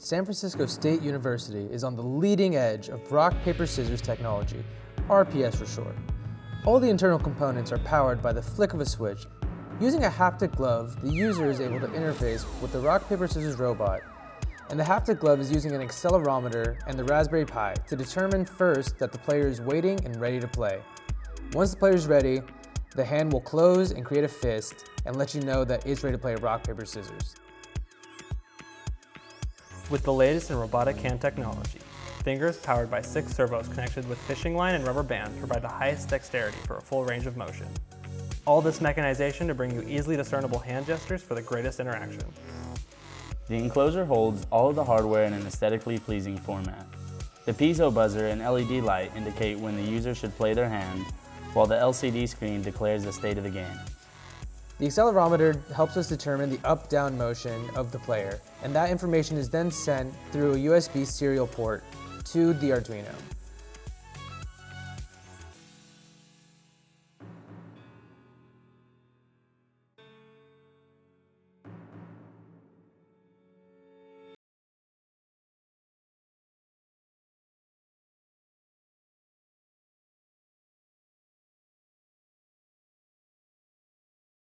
San Francisco State University is on the leading edge of rock, paper, scissors technology, RPS for short. All the internal components are powered by the flick of a switch. Using a haptic glove, the user is able to interface with the rock, paper, scissors robot, and the haptic glove is using an accelerometer and the Raspberry Pi to determine first that the player is waiting and ready to play. Once the player is ready, the hand will close and create a fist and let you know that it's ready to play rock, paper, scissors. With the latest in robotic hand technology, fingers powered by 6 servos connected with fishing line and rubber band provide the highest dexterity for a full range of motion. All this mechanization to bring you easily discernible hand gestures for the greatest interaction. The enclosure holds all of the hardware in an aesthetically pleasing format. The piezo buzzer and LED light indicate when the user should play their hand, while the LCD screen declares the state of the game. The accelerometer helps us determine the up-down motion of the player, and that information is then sent through a USB serial port to the Arduino.